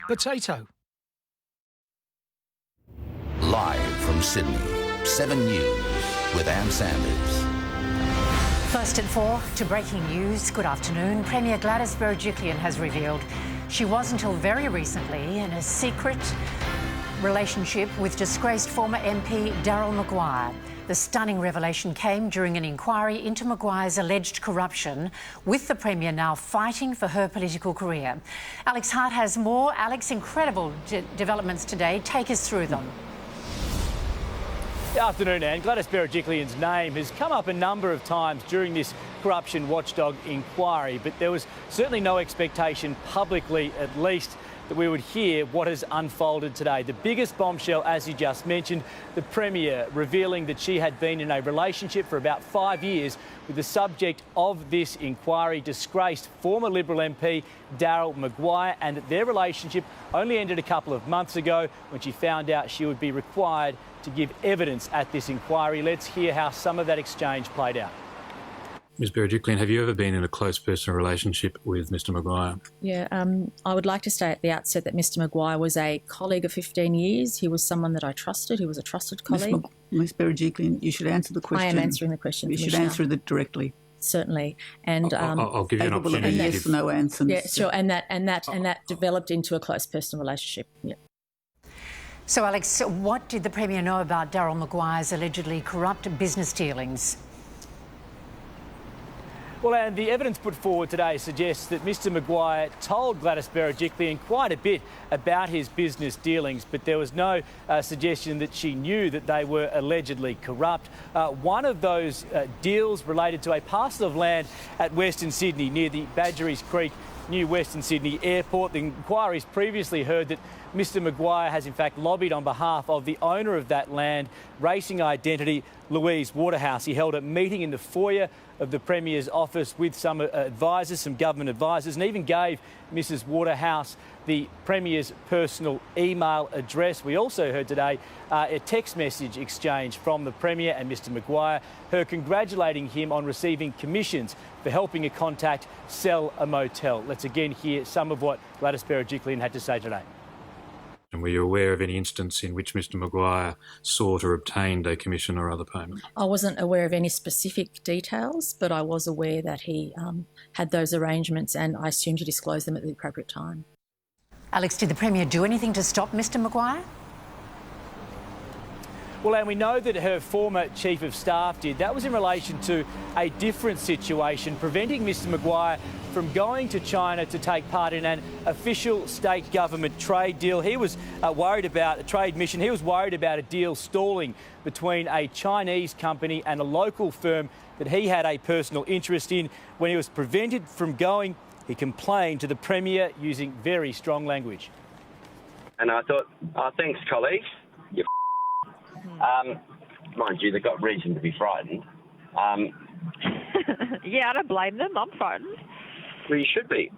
Potato. Live from Sydney, 7 News with Ann Sanders. First at 4 to breaking news. Good afternoon. Premier Gladys Berejiklian has revealed she was until very recently in a secret relationship with disgraced former MP Darryl Maguire. The stunning revelation came during an inquiry into Maguire's alleged corruption, with the Premier now fighting for her political career. Alex Hart has more. Alex, incredible developments today. Take us through them. Good afternoon, Anne. Gladys Berejiklian's name has come up a number of times during this corruption watchdog inquiry, but there was certainly no expectation, publicly at least, that we would hear what has unfolded today. The biggest bombshell, as you just mentioned, the Premier revealing that she had been in a relationship for about 5 years with the subject of this inquiry, disgraced former Liberal MP Darryl Maguire, and that their relationship only ended a couple of months ago when she found out she would be required to give evidence at this inquiry. Let's hear how some of that exchange played out. Ms Berejiklian, have you ever been in a close personal relationship with Mr Maguire? Yeah, I would like to say at the outset that Mr Maguire was a colleague of 15 years. He was someone that I trusted. He was a trusted colleague. Ms Berejiklian, you should answer the question. I am answering the question, You should answer it directly. Certainly, and I'll give you an opportunity. Yes or no answers. Yeah, sure, and that developed into a close personal relationship. Yeah. So, Alex, what did the Premier know about Darryl Maguire's allegedly corrupt business dealings? Well, and the evidence put forward today suggests that Mr Maguire told Gladys Berejiklian quite a bit about his business dealings, but there was no suggestion that she knew that they were allegedly corrupt. One of those deals related to a parcel of land at Western Sydney near the Badgerys Creek New Western Sydney Airport. The inquiries previously heard that Mr Maguire has in fact lobbied on behalf of the owner of that land, Racing Identity, Louise Waterhouse. He held a meeting in the foyer of the Premier's office with some advisors, some government advisors, and even gave Mrs Waterhouse the Premier's personal email address. We also heard today a text message exchange from the Premier and Mr Maguire, her congratulating him on receiving commissions for helping a contact sell a motel. Let's again hear some of what Gladys Berejiklian had to say today. And were you aware of any instance in which Mr Maguire sought or obtained a commission or other payment? I wasn't aware of any specific details, but I was aware that he had those arrangements, and I assumed to disclose them at the appropriate time. Alex, did the Premier do anything to stop Mr Maguire? Well, and we know that her former Chief of Staff did. That was in relation to a different situation, preventing Mr Maguire from going to China to take part in an official state government trade deal. He was worried about a trade mission. He was worried about a deal stalling between a Chinese company and a local firm that he had a personal interest in. When he was prevented from going, he complained to the Premier using very strong language. And I thought, thanks, colleagues. You mind you, they've got reason to be frightened. Yeah, I don't blame them. I'm frightened. Well, you should be.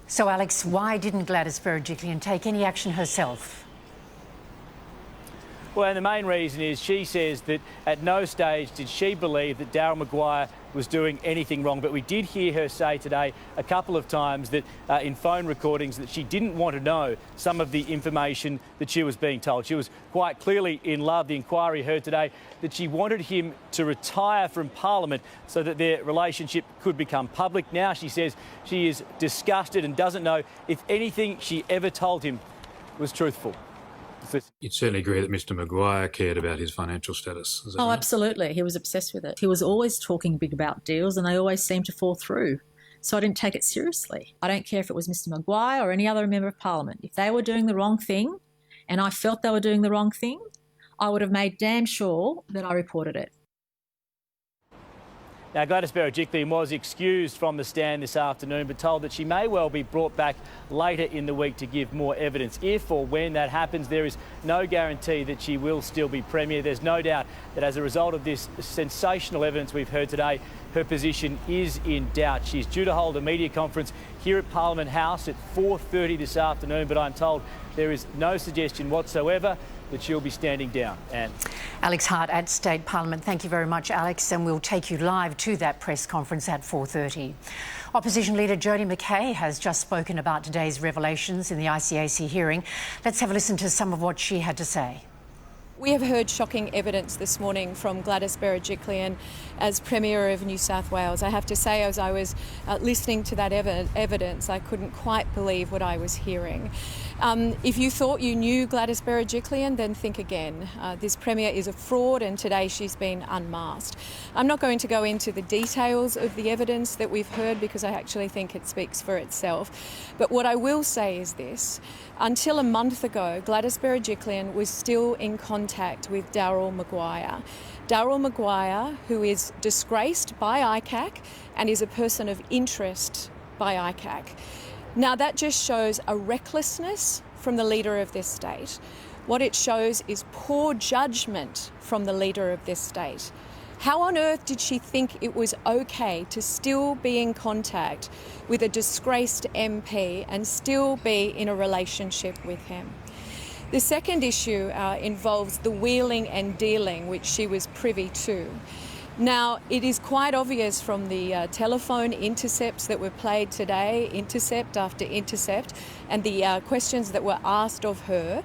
So, Alex, why didn't Gladys Berejiklian take any action herself? Well, and the main reason is she says that at no stage did she believe that Darryl Maguire was doing anything wrong. But we did hear her say today a couple of times that in phone recordings that she didn't want to know some of the information that she was being told. She was quite clearly in love. The inquiry heard today that she wanted him to retire from Parliament so that their relationship could become public. Now she says she is disgusted and doesn't know if anything she ever told him was truthful. You'd certainly agree that Mr Maguire cared about his financial status. Is that right? Absolutely. He was obsessed with it. He was always talking big about deals, and they always seemed to fall through. So I didn't take it seriously. I don't care if it was Mr Maguire or any other member of Parliament. If they were doing the wrong thing, and I felt they were doing the wrong thing, I would have made damn sure that I reported it. Now, Gladys Berejiklian was excused from the stand this afternoon, but told that she may well be brought back later in the week to give more evidence. If or when that happens, there is no guarantee that she will still be Premier. There's no doubt that as a result of this sensational evidence we've heard today, her position is in doubt. She's due to hold a media conference here at Parliament House at 4:30 this afternoon, but I'm told there is no suggestion whatsoever that she'll be standing down. Anne. Alex Hart at State Parliament. Thank you very much, Alex, and we'll take you live to that press conference at 4:30. Opposition leader Jodi McKay has just spoken about today's revelations in the ICAC hearing. Let's have a listen to some of what she had to say. We have heard shocking evidence this morning from Gladys Berejiklian as Premier of New South Wales. I have to say, as I was listening to that evidence, I couldn't quite believe what I was hearing. If you thought you knew Gladys Berejiklian, then think again. This Premier is a fraud, and today she's been unmasked. I'm not going to go into the details of the evidence that we've heard because I actually think it speaks for itself. But what I will say is this. Until a month ago, Gladys Berejiklian was still in contact with Darryl Maguire. Darryl Maguire, who is disgraced by ICAC and is a person of interest by ICAC. Now that just shows a recklessness from the leader of this state. What it shows is poor judgment from the leader of this state. How on earth did she think it was okay to still be in contact with a disgraced MP and still be in a relationship with him? The second issue involves the wheeling and dealing which she was privy to. Now, it is quite obvious from the telephone intercepts that were played today, intercept after intercept, and the questions that were asked of her,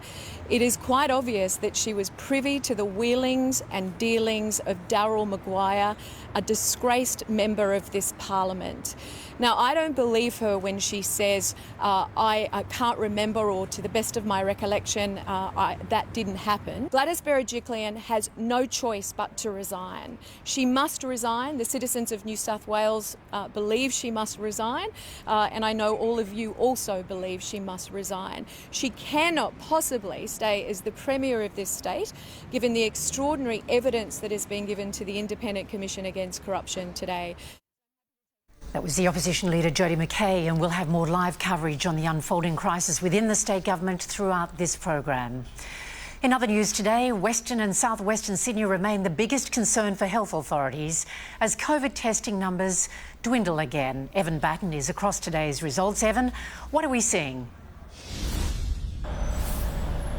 it is quite obvious that she was privy to the wheelings and dealings of Darryl Maguire, a disgraced member of this parliament. Now, I don't believe her when she says, I can't remember, or to the best of my recollection, that didn't happen. Gladys Berejiklian has no choice but to resign. She must resign. The citizens of New South Wales believe she must resign, and I know all of you also believe she must resign. She cannot possibly stay as the Premier of this state, given the extraordinary evidence that has been given to the Independent Commission Against Corruption today. That was the opposition leader Jodi McKay, and we'll have more live coverage on the unfolding crisis within the state government throughout this program. In other news today, Western and southwestern Sydney remain the biggest concern for health authorities as COVID testing numbers dwindle again. Evan Batten is across today's results. Evan, what are we seeing?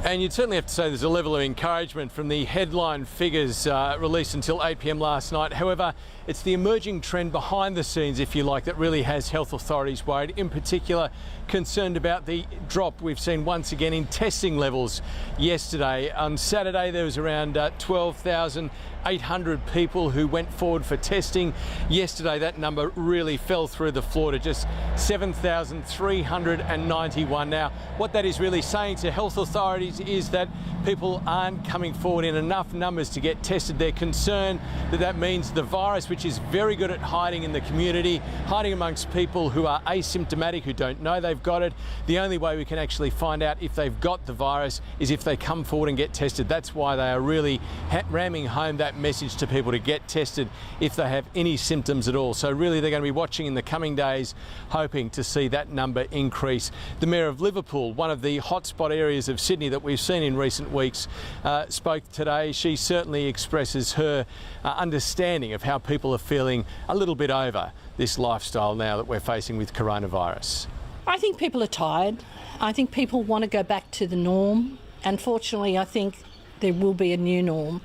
And you'd certainly have to say there's a level of encouragement from the headline figures released until 8 p.m. last night. However, it's the emerging trend behind the scenes, if you like, that really has health authorities worried, in particular concerned about the drop we've seen once again in testing levels yesterday. On Saturday, there was around 12,800 people who went forward for testing. Yesterday, that number really fell through the floor to just 7,391. Now, what that is really saying to health authorities is that people aren't coming forward in enough numbers to get tested. They're concerned that that means the virus, which is very good at hiding in the community, hiding amongst people who are asymptomatic, who don't know they've got it. The only way we can actually find out if they've got the virus is if they come forward and get tested. That's why they are really ramming home that message to people to get tested if they have any symptoms at all. So really they're going to be watching in the coming days, hoping to see that number increase. The Mayor of Liverpool, one of the hotspot areas of Sydney that we've seen in recent weeks, spoke today. She certainly expresses her understanding of how people are feeling a little bit over this lifestyle now that we're facing with coronavirus. I think people are tired. I think people want to go back to the norm. Unfortunately, I think there will be a new norm,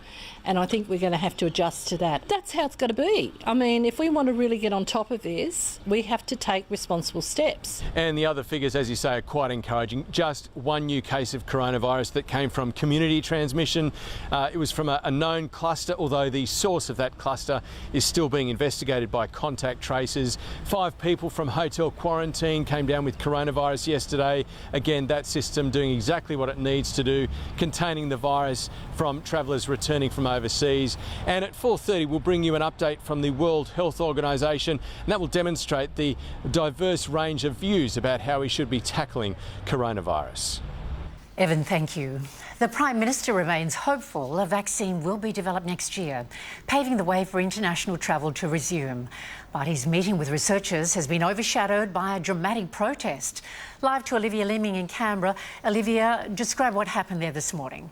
and I think we're going to have to adjust to that. That's how it's got to be. I mean, if we want to really get on top of this, we have to take responsible steps. And the other figures, as you say, are quite encouraging. Just one new case of coronavirus that came from community transmission. It was from a known cluster, although the source of that cluster is still being investigated by contact tracers. 5 people from hotel quarantine came down with coronavirus yesterday. Again, that system doing exactly what it needs to do, containing the virus from travellers returning from overseas. And at 4:30 we'll bring you an update from the World Health Organization, and that will demonstrate the diverse range of views about how we should be tackling coronavirus. Evan, thank you. The Prime Minister remains hopeful a vaccine will be developed next year, paving the way for international travel to resume. But his meeting with researchers has been overshadowed by a dramatic protest. Live to Olivia Leeming in Canberra. Olivia, describe what happened there this morning.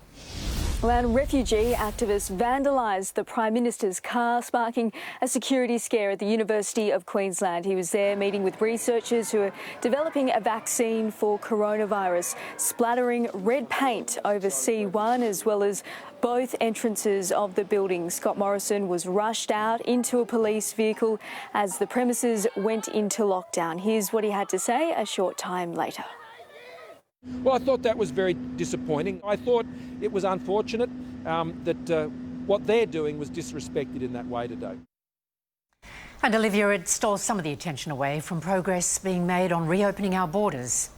And refugee activists vandalised the Prime Minister's car, sparking a security scare at the University of Queensland. He was there meeting with researchers who are developing a vaccine for coronavirus, splattering red paint over C1 as well as both entrances of the building. Scott Morrison was rushed out into a police vehicle as the premises went into lockdown. Here's what he had to say a short time later. Well, I thought that was very disappointing. I thought it was unfortunate that what they're doing was disrespected in that way today. And Olivia, it stole some of the attention away from progress being made on reopening our borders.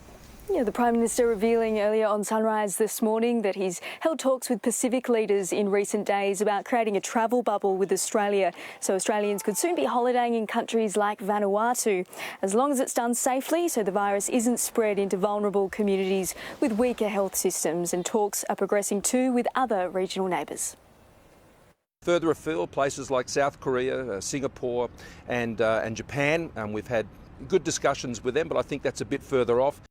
Yeah, the Prime Minister revealing earlier on Sunrise this morning that he's held talks with Pacific leaders in recent days about creating a travel bubble with Australia so Australians could soon be holidaying in countries like Vanuatu, as long as it's done safely so the virus isn't spread into vulnerable communities with weaker health systems. And talks are progressing too with other regional neighbours. Further afield, places like South Korea, Singapore and Japan, we've had good discussions with them, but I think that's a bit further off.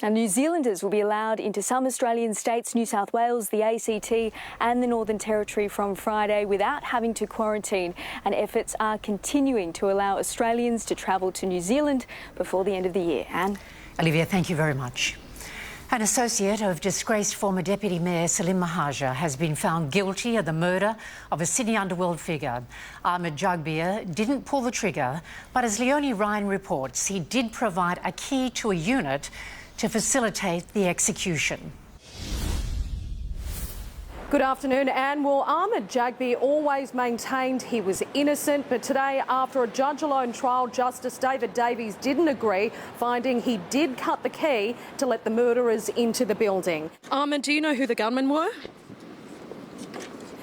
And New Zealanders will be allowed into some Australian states, New South Wales, the ACT and the Northern Territory from Friday without having to quarantine. And efforts are continuing to allow Australians to travel to New Zealand before the end of the year. Anne? Olivia, thank you very much. An associate of disgraced former Deputy Mayor Salim Mahaja has been found guilty of the murder of a Sydney underworld figure. Ahmed Jagbeer didn't pull the trigger, but as Leonie Ryan reports, he did provide a key to a unit to facilitate the execution. Good afternoon, Anne. Well, Ahmed Jagbeer always maintained he was innocent, but today, after a judge-alone trial, Justice David Davies didn't agree, finding he did cut the key to let the murderers into the building. Ahmed, do you know who the gunmen were?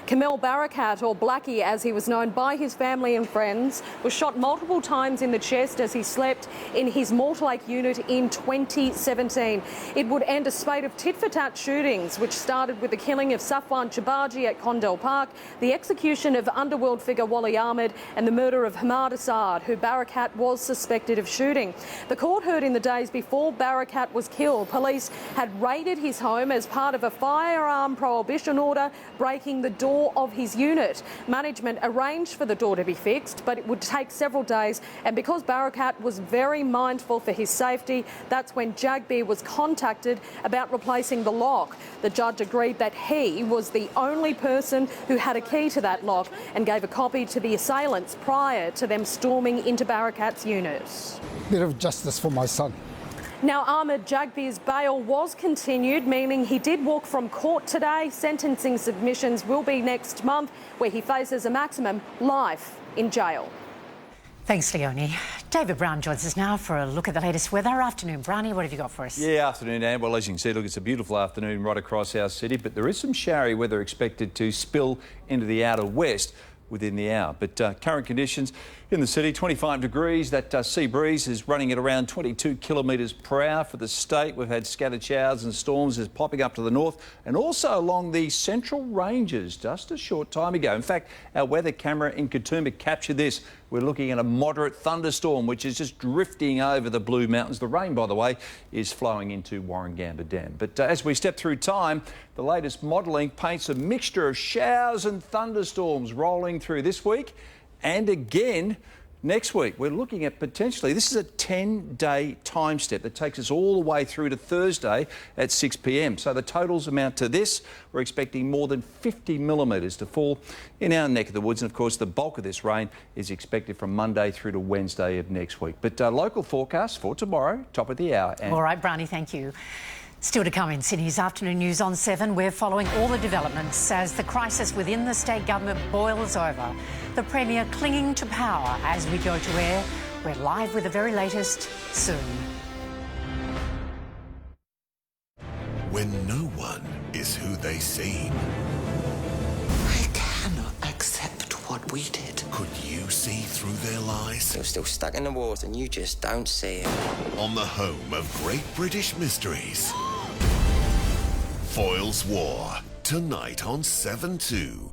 Kamel Barakat, or Blackie as he was known by his family and friends, was shot multiple times in the chest as he slept in his Mortlake unit in 2017. It would end a spate of tit-for-tat shootings, which started with the killing of Safwan Chabaji at Condell Park, the execution of underworld figure Wali Ahmed and the murder of Hamad Assad, who Barakat was suspected of shooting. The court heard in the days before Barakat was killed, police had raided his home as part of a firearm prohibition order, breaking the door of his unit. Management arranged for the door to be fixed, but it would take several days, and because Barakat was very mindful for his safety, that's when Jagbeer was contacted about replacing the lock. The judge agreed that he was the only person who had a key to that lock and gave a copy to the assailants prior to them storming into Barakat's unit. Bit of justice for my son. Now, Ahmed Jagbeer's bail was continued, meaning he did walk from court today. Sentencing submissions will be next month, where he faces a maximum life in jail. Thanks, Leonie. David Brown joins us now for a look at the latest weather. Afternoon, Brownie, what have you got for us? Yeah, afternoon, Anne. Well, as you can see, look, it's a beautiful afternoon right across our city, but there is some showery weather expected to spill into the outer west within the hour. But current conditions in the city, 25 degrees. That sea breeze is running at around 22 kilometres per hour for the state. We've had scattered showers and storms is popping up to the north and also along the central ranges just a short time ago. In fact, our weather camera in Katoomba captured this. We're looking at a moderate thunderstorm which is just drifting over the Blue Mountains. The rain, by the way, is flowing into Warringamba Dam. But as we step through time, the latest modelling paints a mixture of showers and thunderstorms rolling through this week and again next week. We're looking at potentially, this is a 10-day time step that takes us all the way through to Thursday at 6 p.m. So the totals amount to this. We're expecting more than 50 millimetres to fall in our neck of the woods. And of course, the bulk of this rain is expected from Monday through to Wednesday of next week. But local forecast for tomorrow, top of the hour. All right, Brownie, thank you. Still to come in Sydney's Afternoon News on 7, we're following all the developments as the crisis within the state government boils over. The Premier clinging to power as we go to air. We're live with the very latest soon. When no one is who they seem. I cannot accept what we did. Could you see through their lies? You're still stuck in the water and you just don't see it. On the home of Great British Mysteries. Foyle's War, tonight on 7/2.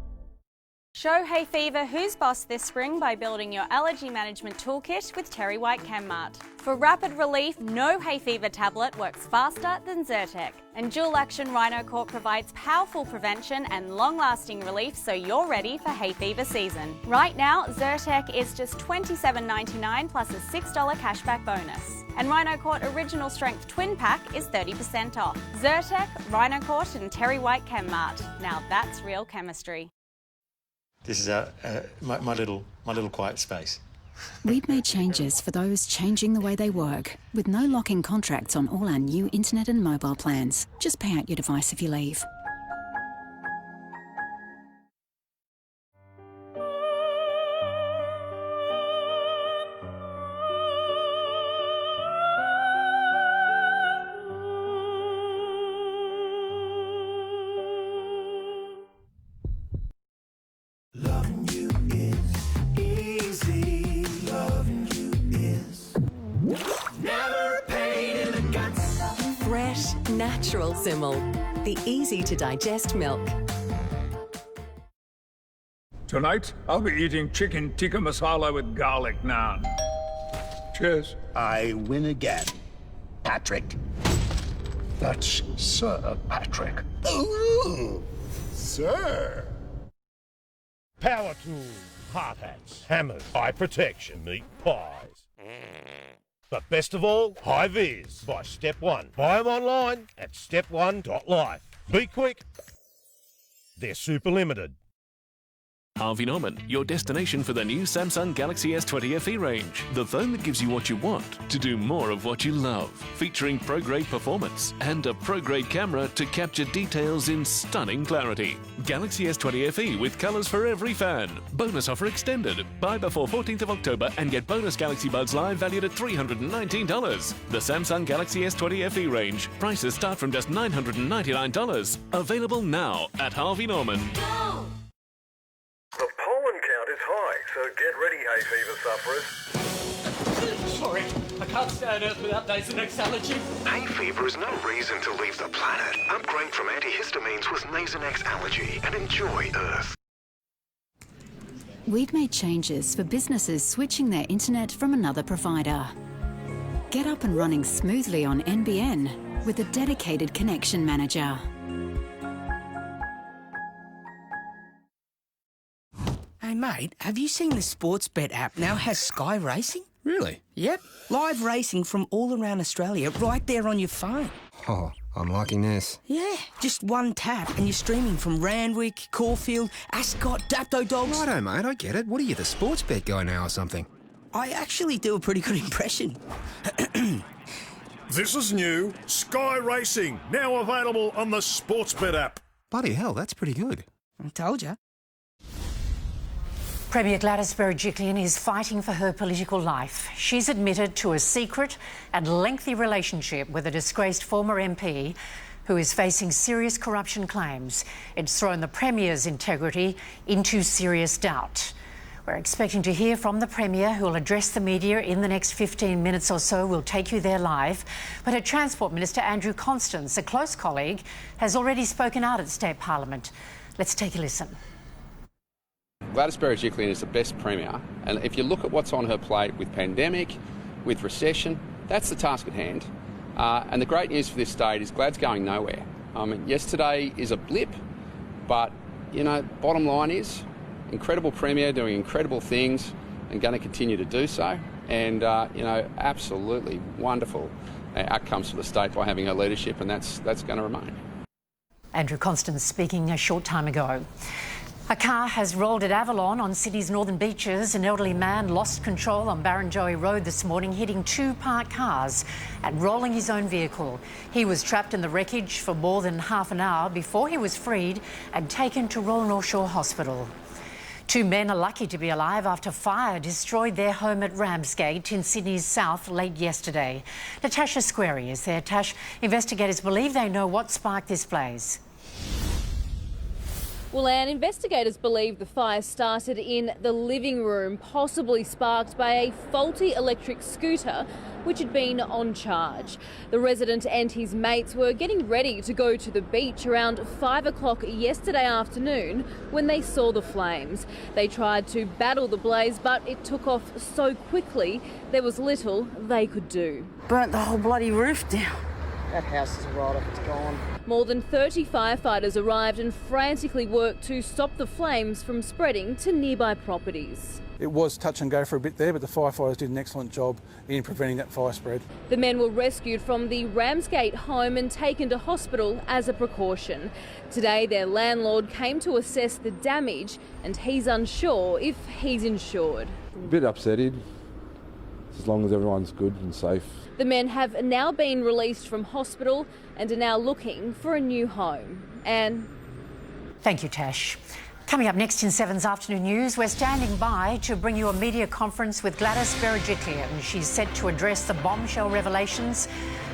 Show hay fever who's boss this spring by building your allergy management toolkit with Terry White ChemMart. For rapid relief, no hay fever tablet works faster than Zyrtec. And dual action Rhinocorp provides powerful prevention and long-lasting relief so you're ready for hay fever season. Right now, Zyrtec is just $27.99 plus a $6 cashback bonus. And Rhinocorp Original Strength Twin Pack is 30% off. Zyrtec, Rhinocorp and Terry White ChemMart. Now that's real chemistry. This is my little quiet space. We've made changes for those changing the way they work, with no lock-in contracts on all our new internet and mobile plans. Just pay out your device if you leave. Natural Simmel, the easy-to-digest milk. Tonight, I'll be eating chicken tikka masala with garlic naan. Cheers. I win again. Patrick. That's Sir Patrick. Ooh, sir. Power tools, hard hats, hammers, eye protection, meat pies. But best of all, high vis by Step 1. Buy them online at step1.life. Be quick. They're super limited. Harvey Norman, your destination for the new Samsung Galaxy S20 FE range. The phone that gives you what you want to do more of what you love. Featuring pro-grade performance and a pro-grade camera to capture details in stunning clarity. Galaxy S20 FE with colours for every fan. Bonus offer extended. Buy before 14th of October and get bonus Galaxy Buds Live valued at $319. The Samsung Galaxy S20 FE range. Prices start from just $999. Available now at Harvey Norman. Go! The pollen count is high, so get ready, hay fever sufferers. Sorry, I can't stay on Earth without Nasonex allergy. Hay fever is no reason to leave the planet. Upgrade from antihistamines with Nasonex allergy and enjoy Earth. We've made changes for businesses switching their internet from another provider. Get up and running smoothly on NBN with a dedicated connection manager. Hey mate, have you seen the Sportsbet app now has Sky Racing? Really? Yep. Live racing from all around Australia right there on your phone. Oh, I'm liking this. Yeah, just one tap and you're streaming from Randwick, Caulfield, Ascot, Dapto Dogs. Righto, mate, I get it. What are you, the Sportsbet guy now or something? I actually do a pretty good impression. This is new. Sky Racing, now available on the Sportsbet app. Bloody hell, that's pretty good. I told you. Premier Gladys Berejiklian is fighting for her political life. She's admitted to a secret and lengthy relationship with a disgraced former MP who is facing serious corruption claims. It's thrown the Premier's integrity into serious doubt. We're expecting to hear from the Premier, who will address the media in the next 15 minutes or so. We'll take you there live. But her Transport Minister, Andrew Constance, a close colleague, has already spoken out at State Parliament. Let's take a listen. Gladys Berejiklian is the best Premier, and if you look at what's on her plate with pandemic, with recession, that's the task at hand. And the great news for this state is Glad's going nowhere. I mean, yesterday is a blip, but, you know, bottom line is, incredible Premier doing incredible things and going to continue to do so. And, you know, absolutely wonderful outcomes for the state by having her leadership, and that's going to remain. Andrew Constance speaking a short time ago. A car has rolled at Avalon on Sydney's northern beaches. An elderly man lost control on Barrenjoey Road this morning, hitting two parked cars and rolling his own vehicle. He was trapped in the wreckage for more than half an hour before he was freed and taken to Royal North Shore Hospital. Two men are lucky to be alive after fire destroyed their home at Ramsgate in Sydney's south late yesterday. Natasha Squarey is there. Tash, investigators believe they know what sparked this blaze. Well, and investigators believe the fire started in the living room, possibly sparked by a faulty electric scooter which had been on charge. The resident and his mates were getting ready to go to the beach around 5 o'clock yesterday afternoon when they saw the flames. They tried to battle the blaze, but it took off so quickly there was little they could do. Burnt the whole bloody roof down. That house is right up, it's gone. More than 30 firefighters arrived and frantically worked to stop the flames from spreading to nearby properties. It was touch and go for a bit there, but the firefighters did an excellent job in preventing that fire spread. The men were rescued from the Ramsgate home and taken to hospital as a precaution. Today, their landlord came to assess the damage and he's unsure if he's insured. A bit upsetting, as long as everyone's good and safe. The men have now been released from hospital and are now looking for a new home. And thank you, Tash. Coming up next in 7's Afternoon News, we're standing by to bring you a media conference with Gladys Berejiklian. She's set to address the bombshell revelations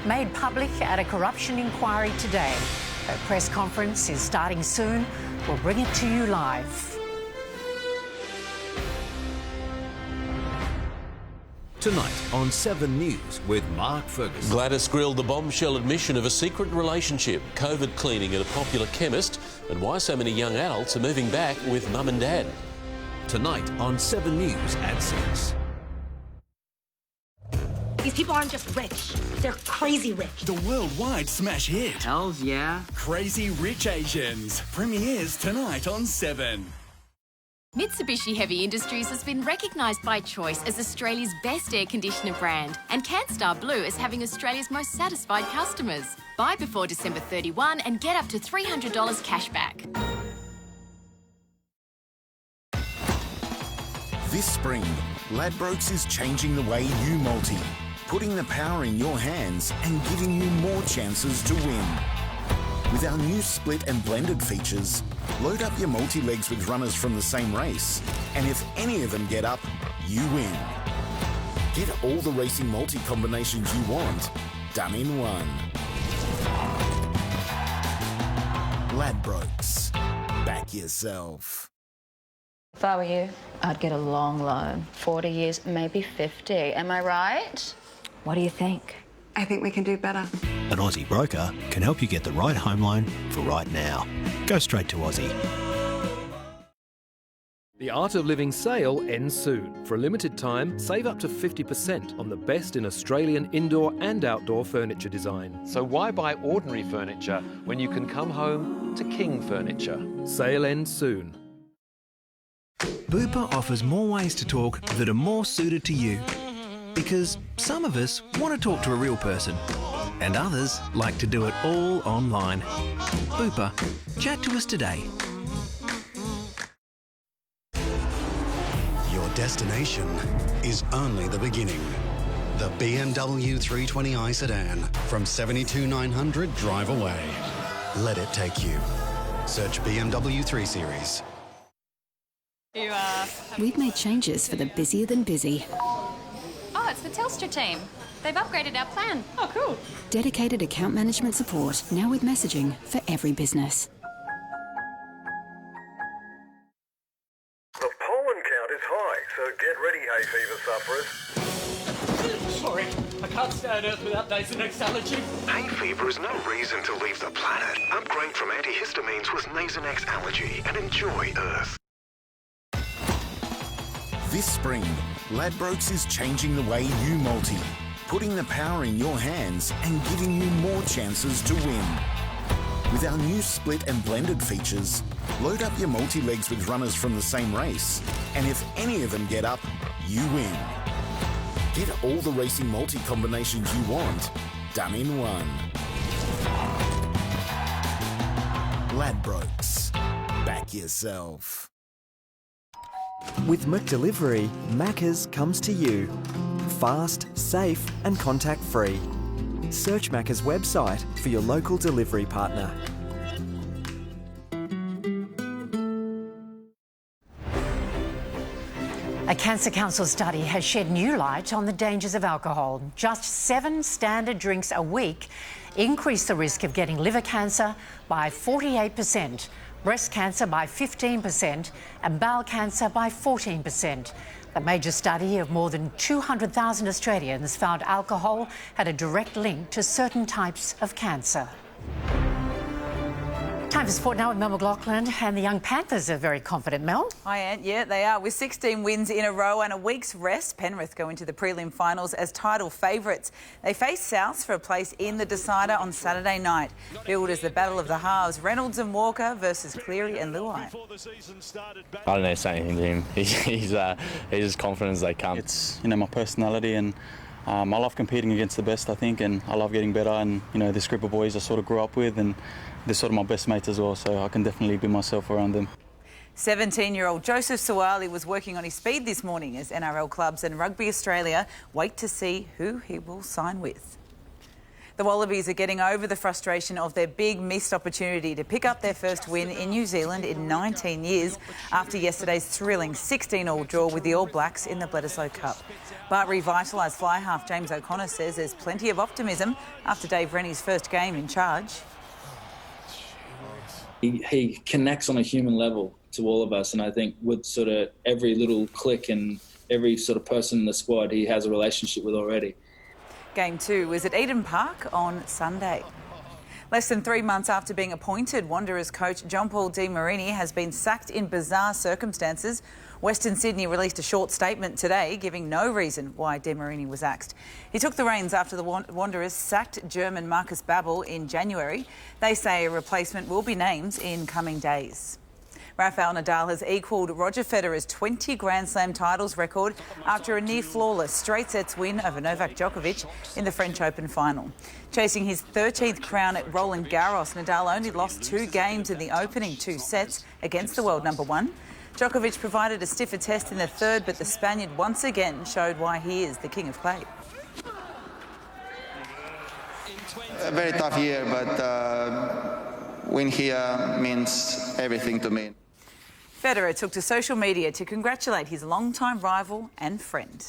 made public at a corruption inquiry today. Her press conference is starting soon. We'll bring it to you live. Tonight on 7 News with Mark Ferguson. Gladys grilled the bombshell admission of a secret relationship, COVID cleaning at a popular chemist, and why so many young adults are moving back with mum and dad. Tonight on 7 News at 6. These people aren't just rich, they're crazy rich. The worldwide smash hit. Hells yeah. Crazy Rich Asians premieres tonight on 7. Mitsubishi Heavy Industries has been recognised by Choice as Australia's best air conditioner brand, and CanStar Blue as having Australia's most satisfied customers. Buy before December 31 and get up to $300 cash back. This spring, Ladbrokes is changing the way you multi, putting the power in your hands and giving you more chances to win. With our new split and blended features, load up your multi-legs with runners from the same race, and if any of them get up, you win. Get all the racing multi-combinations you want, done in one. Ladbrokes. Back yourself. If I were you, I'd get a long loan. 40 years, maybe 50. Am I right? What do you think? I think we can do better. An Aussie broker can help you get the right home loan for right now. Go straight to Aussie. The Art of Living sale ends soon. For a limited time, save up to 50% on the best in Australian indoor and outdoor furniture design. So why buy ordinary furniture when you can come home to King Furniture? Sale ends soon. Bupa offers more ways to talk that are more suited to you. Because some of us want to talk to a real person, and others like to do it all online. Bupa, chat to us today. Your destination is only the beginning. The BMW 320i sedan from 72,900 drive away. Let it take you. Search BMW 3 Series. We've made changes for the busier than busy. Oh, it's the Telstra team. They've upgraded our plan. Oh, cool. Dedicated account management support, now with messaging for every business. The pollen count is high, so get ready, hay fever sufferers. Sorry, I can't stay on Earth without days of next allergy. Hay fever is no reason to leave the planet. Upgrade from antihistamines with Nasonex Allergy and enjoy Earth. This spring, Ladbrokes is changing the way you multi, putting the power in your hands and giving you more chances to win. With our new split and blended features, load up your multi-legs with runners from the same race, and if any of them get up, you win. Get all the racing multi-combinations you want, done in one. Ladbrokes. Back yourself. With McDelivery, Macca's comes to you. Fast, safe and contact-free. Search Macca's website for your local delivery partner. A Cancer Council study has shed new light on the dangers of alcohol. Just 7 standard drinks a week increase the risk of getting liver cancer by 48%, breast cancer by 15% and bowel cancer by 14%. The major study of more than 200,000 Australians found alcohol had a direct link to certain types of cancer. Time for sport now with Mel McLaughlin, and the young Panthers are very confident, Mel. Hi, Ant. Yeah, they are. With 16 wins in a row and a week's rest, Penrith go into the prelim finals as title favourites. They face Souths for a place in the decider on Saturday night. Billed as the battle of the halves, Reynolds and Walker versus Cleary and Luai. I don't know to say anything to him. He's as confident as they come. It's, my personality, and I love competing against the best, I think, and I love getting better. And, this group of boys I sort of grew up with, and they're sort of my best mates as well, so I can definitely be myself around them. 17-year-old Joseph Suwali was working on his speed this morning as NRL clubs and Rugby Australia wait to see who he will sign with. The Wallabies are getting over the frustration of their big missed opportunity to pick up their first win in New Zealand in 19 years after yesterday's thrilling 16-all draw with the All Blacks in the Bledisloe Cup. But revitalised fly half James O'Connor says there's plenty of optimism after Dave Rennie's first game in charge. He connects on a human level to all of us, and I think with sort of every little click and every sort of person in the squad he has a relationship with already. Game 2 is at Eden Park on Sunday. Less than 3 months after being appointed, Wanderers coach John Paul Di Marini has been sacked in bizarre circumstances. Western Sydney released a short statement today giving no reason why Di Marini was axed. He took the reins after the Wanderers sacked German Marcus Babbel in January. They say a replacement will be named in coming days. Rafael Nadal has equalled Roger Federer's 20 Grand Slam titles record after a near-flawless straight sets win over Novak Djokovic in the French Open final. Chasing his 13th crown at Roland Garros, Nadal only lost 2 games in the opening 2 sets against the world number 1. Djokovic provided a stiffer test in the third, but the Spaniard once again showed why he is the king of clay. A very tough year, but win here means everything to me. Federer took to social media to congratulate his longtime rival and friend.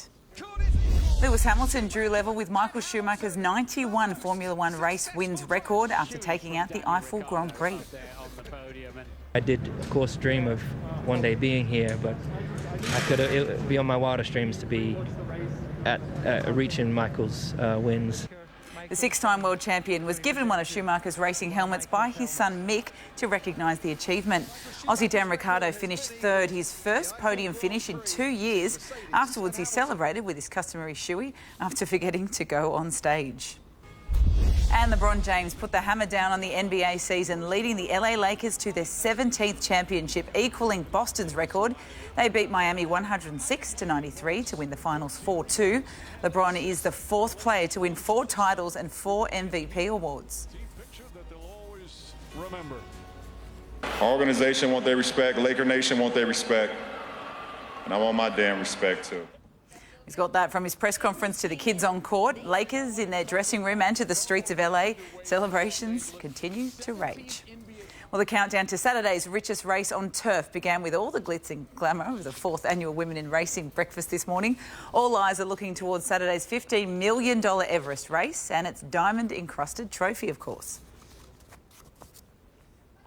Lewis Hamilton drew level with Michael Schumacher's 91 Formula One race wins record after taking out the Eiffel Grand Prix. I did, of course, dream of one day being here, but it would be on my wildest dreams to be at reaching Michael's wins. The 6-time world champion was given one of Schumacher's racing helmets by his son Mick to recognise the achievement. Aussie Dan Ricciardo finished third, his first podium finish in 2 years. Afterwards, he celebrated with his customary shoey after forgetting to go on stage. And LeBron James put the hammer down on the NBA season, leading the LA Lakers to their 17th championship, equalling Boston's record. They beat Miami 106-93 to win the finals 4-2. LeBron is the 4th player to win 4 titles and 4 MVP awards. Our organization want their respect, Laker Nation want their respect, and I want my damn respect too. He's got that from his press conference to the kids on court, Lakers in their dressing room and to the streets of LA. Celebrations continue to rage. Well, the countdown to Saturday's richest race on turf began with all the glitz and glamour of the 4th annual Women in Racing breakfast this morning. All eyes are looking towards Saturday's $15 million Everest race and its diamond-encrusted trophy, of course.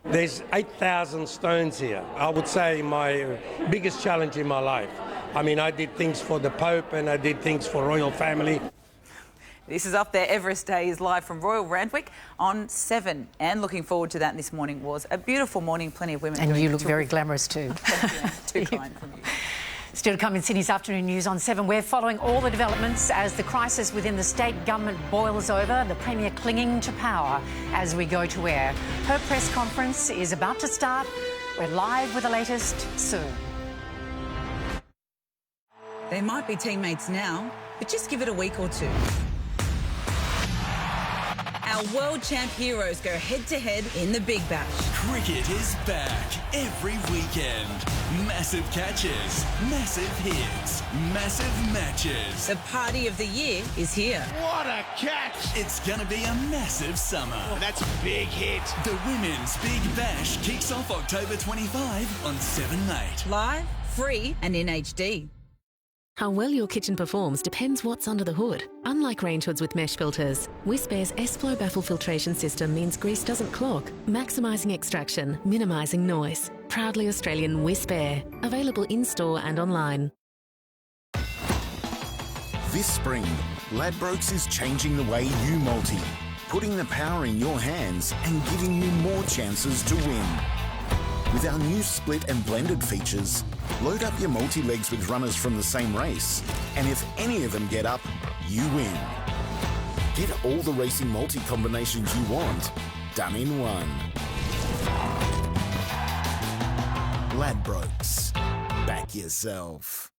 There's 8,000 stones here. I would say my biggest challenge in my life. I mean, I did things for the Pope and I did things for royal family. This is Up There Everest Day is live from Royal Randwick on 7. And looking forward to that this morning was a beautiful morning, plenty of women. And you look very glamorous too. Too kind from you. Still to come in Sydney's afternoon news on 7. We're following all the developments as the crisis within the state government boils over, the Premier clinging to power as we go to air. Her press conference is about to start. We're live with the latest soon. They might be teammates now, but just give it a week or 2. Our world champ heroes go head-to-head in the Big Bash. Cricket is back every weekend. Massive catches, massive hits, massive matches. The party of the year is here. What a catch! It's gonna be a massive summer. That's a big hit. The Women's Big Bash kicks off October 25 on 7 Mate. Live, free and in HD. How well your kitchen performs depends what's under the hood. Unlike range hoods with mesh filters, Whisper's S-Flow baffle filtration system means grease doesn't clog, maximising extraction, minimising noise. Proudly Australian Whisper. Available in-store and online. This spring, Ladbrokes is changing the way you multi, putting the power in your hands and giving you more chances to win. With our new split and blended features, load up your multi-legs with runners from the same race, and if any of them get up, you win. Get all the racing multi-combinations you want, done in one. Ladbrokes. Back yourself.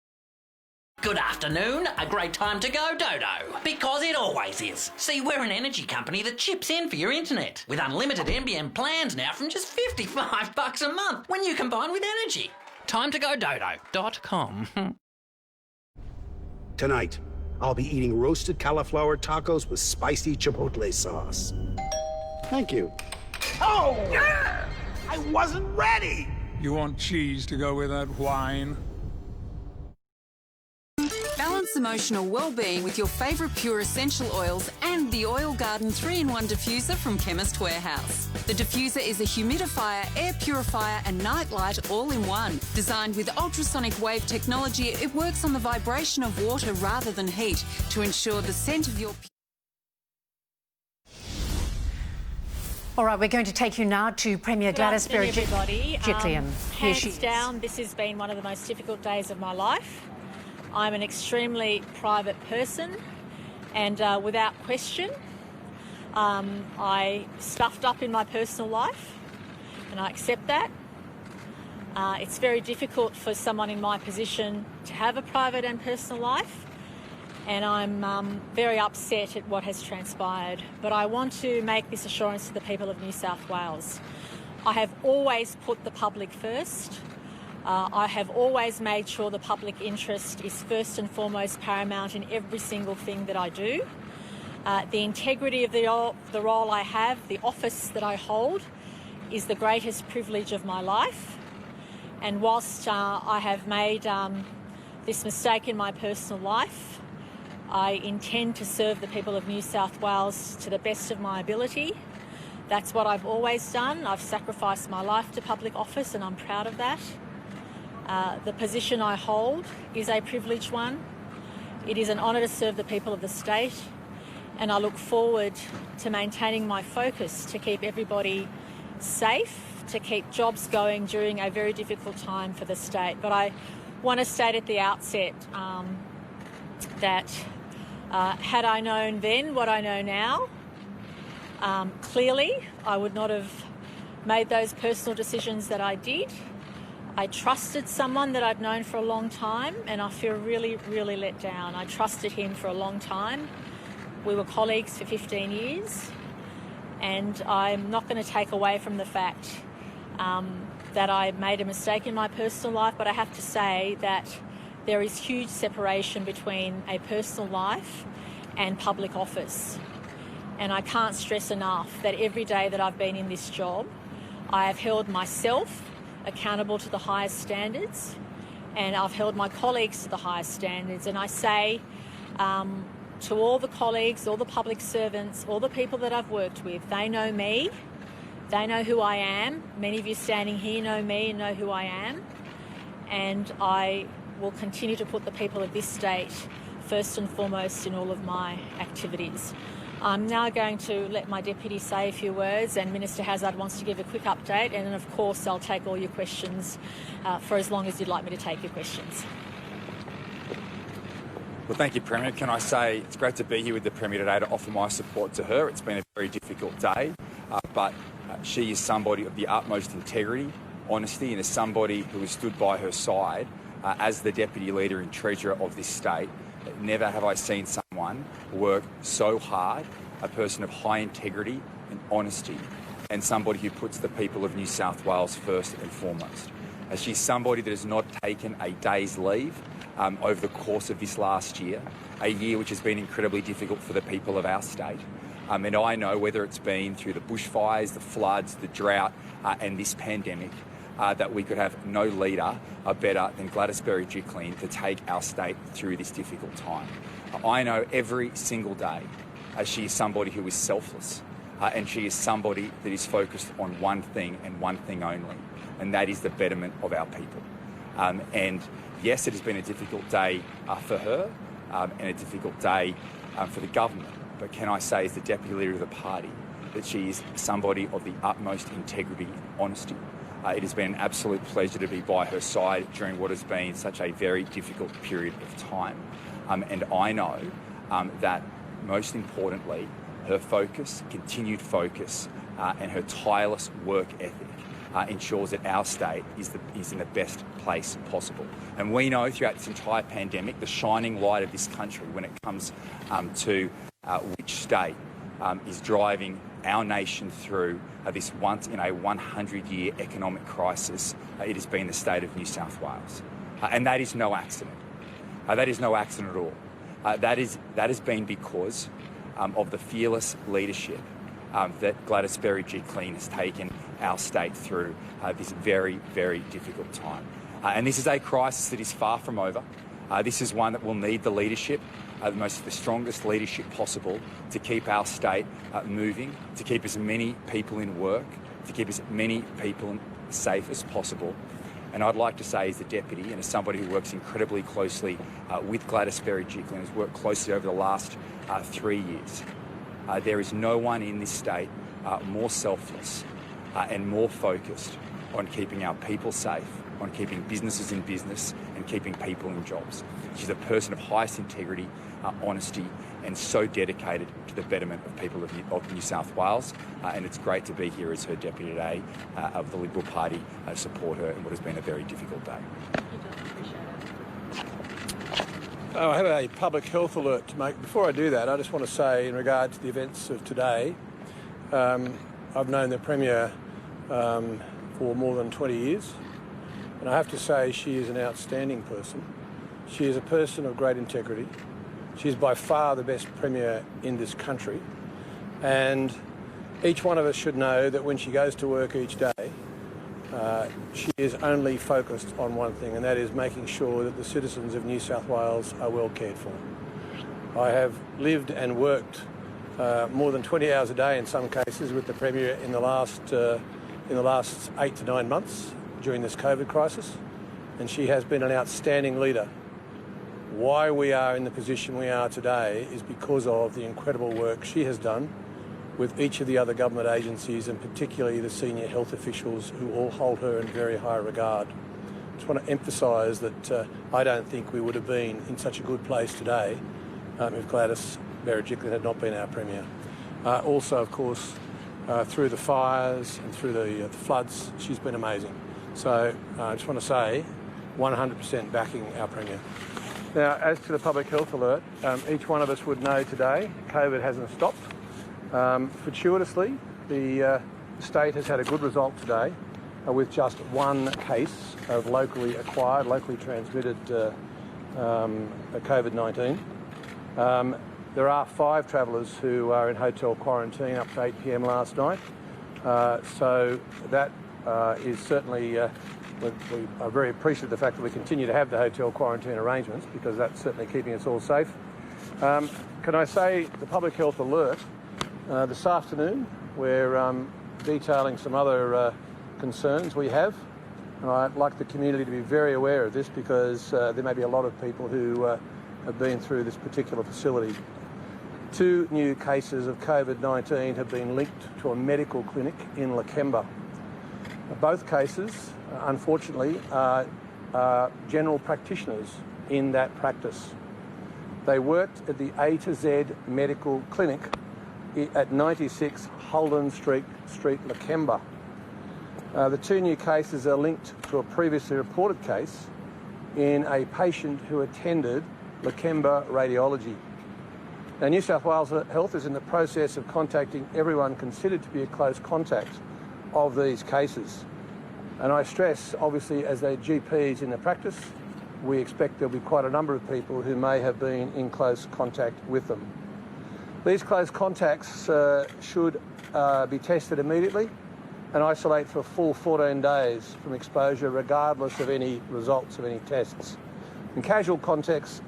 Good afternoon, a great time to go Dodo, because it always is. See, we're an energy company that chips in for your internet, with unlimited NBN plans now from just $55 a month when you combine with energy. TimeToGoDodo.com. Tonight, I'll be eating roasted cauliflower tacos with spicy chipotle sauce. Thank you. Oh! Yeah! I wasn't ready! You want cheese to go with that wine? Balance emotional well-being with your favourite pure essential oils and the Oil Garden 3-in-1 diffuser from Chemist Warehouse. The diffuser is a humidifier, air purifier and night light all in one. Designed with ultrasonic wave technology, it works on the vibration of water rather than heat to ensure the scent of your... All right, we're going to take you now to Premier Gladys Berejiklian. Hands down, this has been one of the most difficult days of my life. I'm an extremely private person, and without question, I stuffed up in my personal life, and I accept that. It's very difficult for someone in my position to have a private and personal life, and I'm very upset at what has transpired. But I want to make this assurance to the people of New South Wales. I have always put the public first. I have always made sure the public interest is first and foremost paramount in every single thing that I do. The integrity of the role I have, the office that I hold, is the greatest privilege of my life. And whilst I have made this mistake in my personal life, I intend to serve the people of New South Wales to the best of my ability. That's what I've always done. I've sacrificed my life to public office, and I'm proud of that. The position I hold is a privileged one. It is an honour to serve the people of the state, and I look forward to maintaining my focus to keep everybody safe, to keep jobs going during a very difficult time for the state. But I want to state at the outset that had I known then what I know now, clearly I would not have made those personal decisions that I did. I trusted someone that I'd known for a long time, and I feel really, really let down. I trusted him for a long time. We were colleagues for 15 years, and I'm not going to take away from the fact that I made a mistake in my personal life, but I have to say that there is huge separation between a personal life and public office. And I can't stress enough that every day that I've been in this job, I have held myself accountable to the highest standards, and I've held my colleagues to the highest standards. And I say to all the colleagues, all the public servants, all the people that I've worked with, they know me, they know who I am. Many of you standing here know me and know who I am, and I will continue to put the people of this state first and foremost in all of my activities. I'm now going to let my deputy say a few words, and Minister Hazzard wants to give a quick update, and then of course I'll take all your questions for as long as you'd like me to take your questions. Well, thank you, Premier. Can I say it's great to be here with the Premier today to offer my support to her. It's been a very difficult day, but she is somebody of the utmost integrity, honesty, and is somebody who has stood by her side as the Deputy Leader and Treasurer of this state. Never have I seen someone work so hard, a person of high integrity and honesty, and somebody who puts the people of New South Wales first and foremost. She's somebody that has not taken a day's leave over the course of this last year, a year which has been incredibly difficult for the people of our state. And I know whether it's been through the bushfires, the floods, the drought, and this pandemic, that we could have no leader better than Gladys Berejiklian to take our state through this difficult time. I know every single day she is somebody who is selfless, and she is somebody that is focused on one thing and one thing only, and that is the betterment of our people. And yes, it has been a difficult day for her and a difficult day for the government, but can I say as the Deputy Leader of the party that she is somebody of the utmost integrity and honesty. It has been an absolute pleasure to be by her side during what has been such a very difficult period of time. And I know that most importantly, her focus, continued focus, and her tireless work ethic ensures that our state is in the best place possible. And we know throughout this entire pandemic, the shining light of this country when it comes to which state is driving our nation through this once in a 100-year economic crisis. It has been the state of New South Wales. And that is no accident. That is no accident at all. That has been because of the fearless leadership that Gladys Berejiklian has taken our state through this very, very difficult time. And this is a crisis that is far from over. This is one that will need the leadership, the strongest leadership possible to keep our state moving, to keep as many people in work, to keep as many people safe as possible. And I'd like to say as the Deputy and as somebody who works incredibly closely with Gladys Berejiklian, has worked closely over the last 3 years, there is no one in this state more selfless and more focused on keeping our people safe, on keeping businesses in business and keeping people in jobs. She's a person of highest integrity, honesty, and so dedicated to the betterment of people of New South Wales. And it's great to be here as her deputy today of the Liberal Party to support her in what has been a very difficult day. I have a public health alert to make. Before I do that, I just want to say in regard to the events of today, I've known the Premier for more than 20 years, and I have to say she is an outstanding person. She is a person of great integrity. She is by far the best Premier in this country, and each one of us should know that when she goes to work each day, she is only focused on one thing, and that is making sure that the citizens of New South Wales are well cared for. I have lived and worked more than 20 hours a day in some cases with the Premier in the last 8 to 9 months during this COVID crisis, and she has been an outstanding leader. Why we are in the position we are today is because of the incredible work she has done with each of the other government agencies, and particularly the senior health officials who all hold her in very high regard. I just want to emphasise that I don't think we would have been in such a good place today if Gladys Berejiklian had not been our Premier. Also, of course, through the fires and through the floods, she's been amazing. So I just want to say 100% backing our Premier. Now, as to the public health alert, each one of us would know today COVID hasn't stopped. Fortuitously, the state has had a good result today with just one case of locally acquired, locally transmitted COVID-19. There are 5 travellers who are in hotel quarantine up to 8 p.m. last night. So that is certainly, we are very appreciative of the fact that we continue to have the hotel quarantine arrangements, because that's certainly keeping us all safe. Can I say the public health alert, this afternoon we're detailing some other concerns we have. And I'd like the community to be very aware of this, because there may be a lot of people who have been through this particular facility. 2 new cases of COVID-19 have been linked to a medical clinic in Lakemba. Both cases, unfortunately, are general practitioners in that practice. They worked at the A to Z Medical Clinic at 96 Holden Street, Lakemba. The 2 new cases are linked to a previously reported case in a patient who attended Lakemba Radiology. Now, New South Wales Health is in the process of contacting everyone considered to be a close contact of these cases. And I stress, obviously, as their GPs in the practice, we expect there'll be quite a number of people who may have been in close contact with them. These close contacts should be tested immediately, and isolate for a full 14 days from exposure regardless of any results of any tests. And casual contacts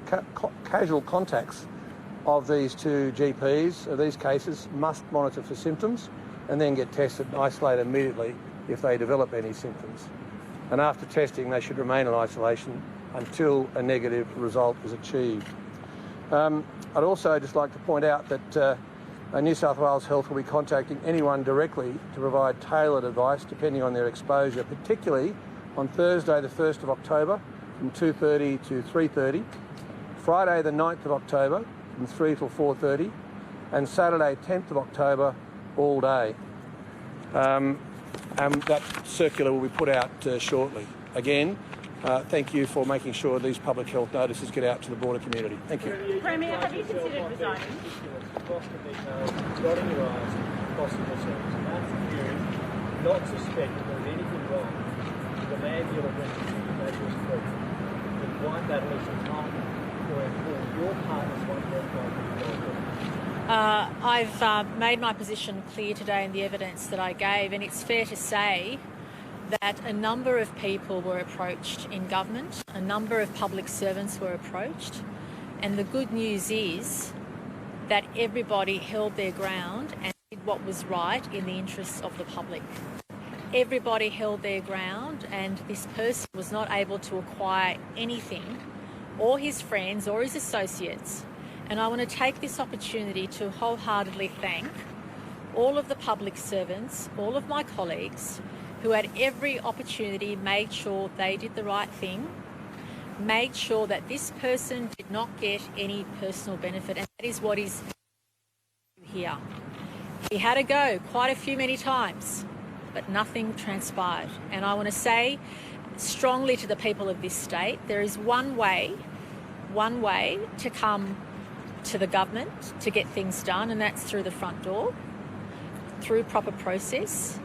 of these two GPs of these cases must monitor for symptoms and then get tested and isolated immediately if they develop any symptoms. And after testing, they should remain in isolation until a negative result is achieved. I'd also just like to point out that New South Wales Health will be contacting anyone directly to provide tailored advice depending on their exposure, particularly on Thursday the 1st of October from 2:30 to 3:30, Friday the 9th of October from 3 till 4:30, and Saturday 10th of October all day. That circular will be put out shortly. Again, thank you for making sure these public health notices get out to the broader community. Thank you. Premier, have you considered resigning? Dotting your I's, crossing your T's. And that's you not suspect that there's anything wrong with the land deal of Nature's free. The wine battle is your partner, or your partner's I've made my position clear today in the evidence that I gave, and it's fair to say that a number of people were approached in government, a number of public servants were approached, and the good news is that everybody held their ground and did what was right in the interests of the public. Everybody held their ground, and this person was not able to acquire anything, or his friends or his associates. And I want to take this opportunity to wholeheartedly thank all of the public servants, all of my colleagues, who at every opportunity made sure they did the right thing, made sure that this person did not get any personal benefit, and that is what is here. He had a go quite a few many times, but nothing transpired. And I want to say strongly to the people of this state, there is one way to come to the government to get things done, and that's through the front door, through proper process.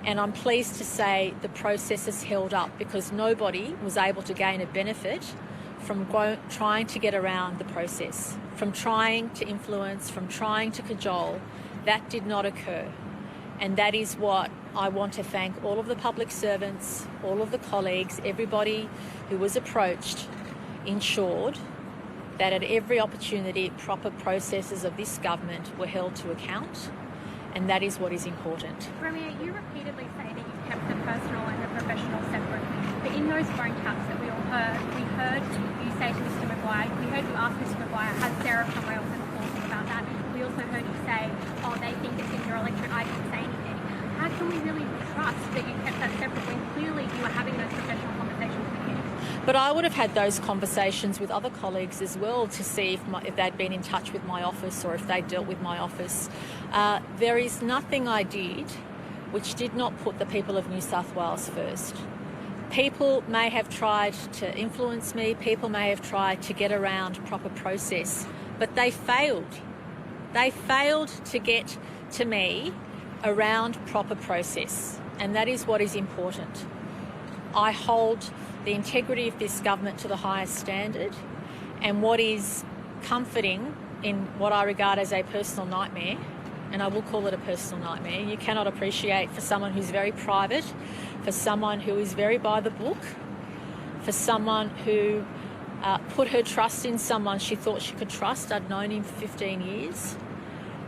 And I'm pleased to say the process is held up because nobody was able to gain a benefit from trying to get around the process, from trying to influence, from trying to cajole. That did not occur. And that is what I want to thank all of the public servants, all of the colleagues, everybody who was approached, ensured that at every opportunity proper processes of this government were held to account, and that is what is important. Premier, you repeatedly say that you kept the personal and the professional separate, but in those phone taps that we all heard, we heard you say to Mr Maguire, we heard you ask Mr Maguire, has Sarah Cromwell been talking about that? We also heard you say, oh, they think it's in your electorate, I didn't say anything. How can we really trust that you kept that separate when clearly you were having those professional conversations with him? But I would have had those conversations with other colleagues as well to see if they'd been in touch with my office or if they'd dealt with my office. There is nothing I did which did not put the people of New South Wales first. People may have tried to influence me, people may have tried to get around proper process, but they failed. They failed to get to me around proper process, and that is what is important. I hold the integrity of this government to the highest standard, and what is comforting in what I regard as a personal nightmare, and I will call it a personal nightmare, you cannot appreciate for someone who's very private, for someone who is very by the book, for someone who put her trust in someone she thought she could trust. I'd known him for 15 years.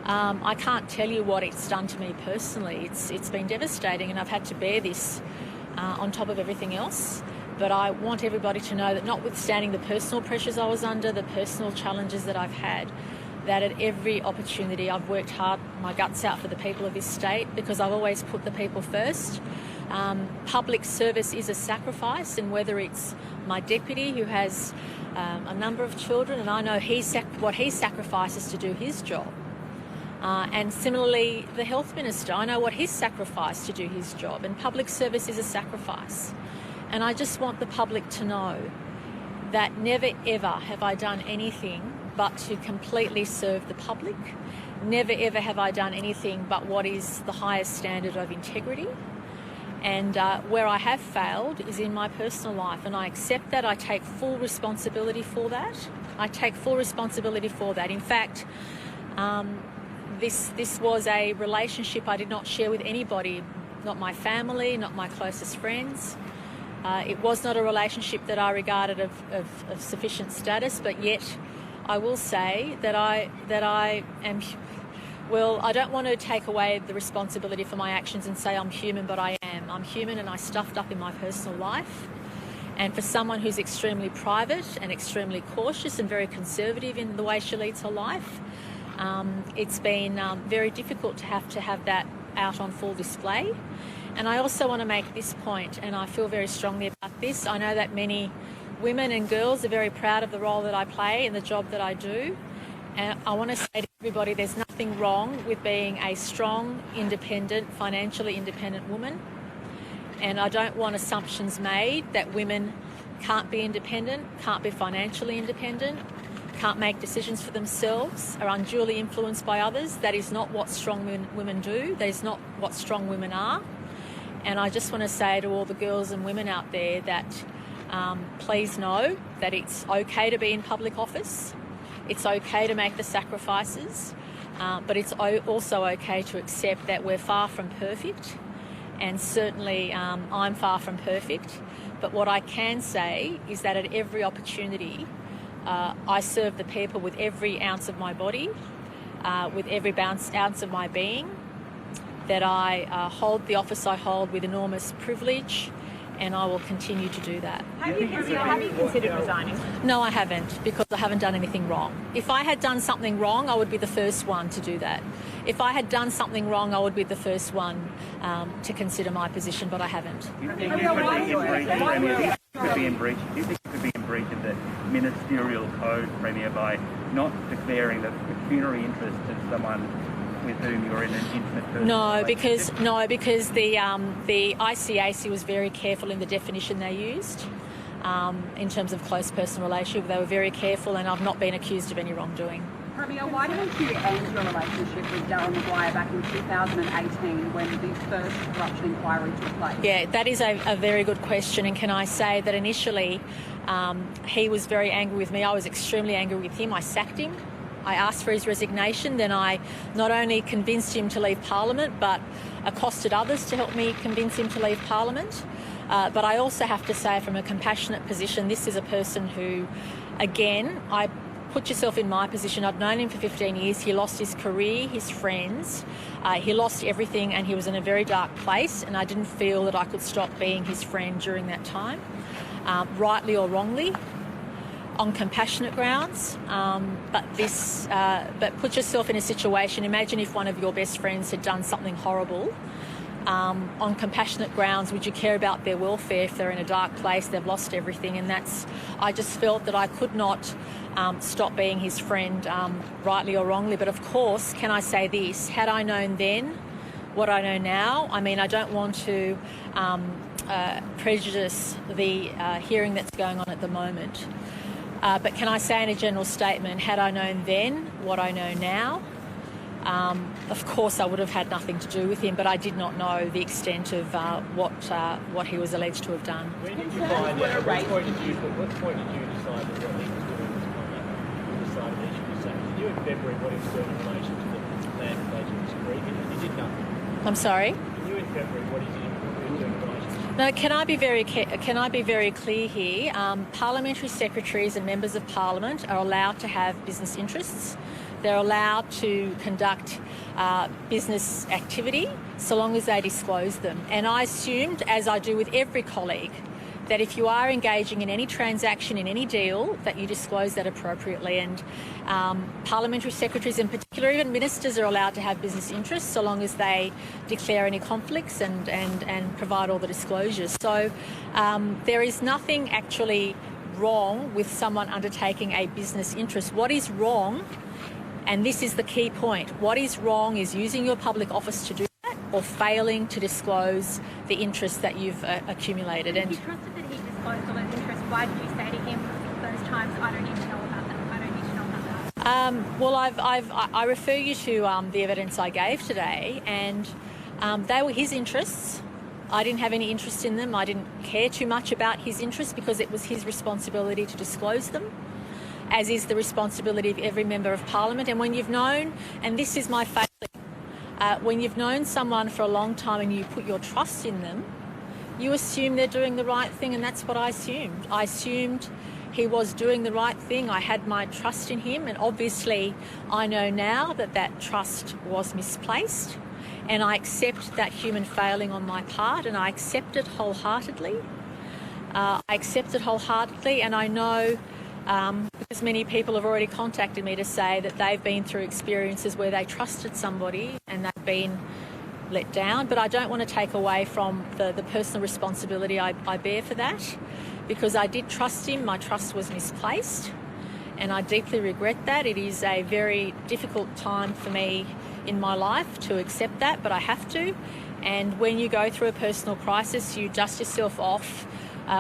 I can't tell you what it's done to me personally. It's been devastating, and I've had to bear this on top of everything else. But I want everybody to know that notwithstanding the personal pressures I was under, the personal challenges that I've had, that at every opportunity I've worked hard, my guts out for the people of this state, because I've always put the people first. Public service is a sacrifice, and whether it's my deputy who has a number of children, and I know what he sacrifices to do his job. And similarly, the health minister, I know what he's sacrificed to do his job, and public service is a sacrifice. And I just want the public to know that never ever have I done anything but to completely serve the public. Never ever have I done anything but what is the highest standard of integrity. And where I have failed is in my personal life, and I accept that. I take full responsibility for that. I take full responsibility for that. In fact, this was a relationship I did not share with anybody not my family, not my closest friends. It was not a relationship that I regarded of sufficient status, but yet I will say that I am. Well, I don't want to take away the responsibility for my actions and say I'm human, but I am. I'm human, and I stuffed up in my personal life. And for someone who's extremely private and extremely cautious and very conservative in the way she leads her life, it's been very difficult to have that out on full display. And I also want to make this point, and I feel very strongly about this. I know that many women and girls are very proud of the role that I play and the job that I do. And I want to say to everybody, there's nothing wrong with being a strong, independent, financially independent woman. And I don't want assumptions made that women can't be independent, can't be financially independent, can't make decisions for themselves, are unduly influenced by others. That is not what strong women do. That is not what strong women are. And I just want to say to all the girls and women out there that please know that it's okay to be in public office. It's okay to make the sacrifices, but it's also okay to accept that we're far from perfect. And certainly I'm far from perfect. But what I can say is that at every opportunity, I serve the people with every ounce of my body, with every ounce of my being, that I hold the office I hold with enormous privilege, and I will continue to do that. Have you considered resigning? No, I haven't, because I haven't done anything wrong. If I had done something wrong, I would be the first one to do that. If I had done something wrong, I would be the first one to consider my position, but I haven't. Do you think it could be in breach? Do you think it could be in breach of the ministerial code, Premier, by not declaring the pecuniary interest of someone with whom you're in an intimate personal relationship? Because the ICAC was very careful in the definition they used in terms of close personal relationship. They were very careful, and I've not been accused of any wrongdoing. Premier, why didn't you end your relationship with Darryl Maguire back in 2018 when the first corruption inquiry took place? Yeah, that is a very good question, and can I say that initially he was very angry with me. I was extremely angry with him. I sacked him. I asked for his resignation. Then I not only convinced him to leave Parliament, but accosted others to help me convince him to leave Parliament. But I also have to say, from a compassionate position, this is a person who, again, put yourself in my position. I'd known him for 15 years. He lost his career, his friends. He lost everything, and he was in a very dark place, and I didn't feel that I could stop being his friend during that time, rightly or wrongly, on compassionate grounds. But put yourself in a situation. Imagine if one of your best friends had done something horrible. On compassionate grounds, would you care about their welfare if they're in a dark place, they've lost everything? And I just felt that I could not stop being his friend, rightly or wrongly. But of course, can I say this? Had I known then what I know now, I mean, I don't want to prejudice the hearing that's going on at the moment. But can I say in a general statement, had I known then what I know now, of course I would have had nothing to do with him, but I did not know the extent of what he was alleged to have done. When did you find out? At what point did you decide that what he was doing was conduct? You decided that you should be sacked. You knew in February what he was doing in relation to the land engagement agreement, and you did nothing. I'm sorry? You knew in February what he was doing in relation to... No, can I be very clear here? Parliamentary secretaries and members of Parliament are allowed to have business interests. They're allowed to conduct business activity so long as they disclose them. And I assumed, as I do with every colleague, that if you are engaging in any transaction, in any deal, that you disclose that appropriately. And parliamentary secretaries in particular, even ministers, are allowed to have business interests so long as they declare any conflicts and provide all the disclosures. So there is nothing actually wrong with someone undertaking a business interest. What is wrong, and this is the key point, what is wrong is using your public office to do that or failing to disclose the interest that you've accumulated. If you trusted that he disclosed all those interests, why did you say to him those times, I don't need to know about that, I don't need to know about that? Well, I refer you to the evidence I gave today, and they were his interests. I didn't have any interest in them. I didn't care too much about his interests because it was his responsibility to disclose them, as is the responsibility of every member of Parliament. And when you've known, and this is my failing, When you've known someone for a long time and you put your trust in them, you assume they're doing the right thing, and that's what I assumed. I assumed he was doing the right thing. I had my trust in him, and obviously I know now that that trust was misplaced, and I accept that human failing on my part, and I accept it wholeheartedly. And I know, because many people have already contacted me to say that they've been through experiences where they trusted somebody and they've been let down, but I don't want to take away from the personal responsibility I bear for that, because I did trust him. My trust was misplaced, and I deeply regret that. It is a very difficult time for me in my life to accept that, but I have to. And when you go through a personal crisis, you dust yourself off,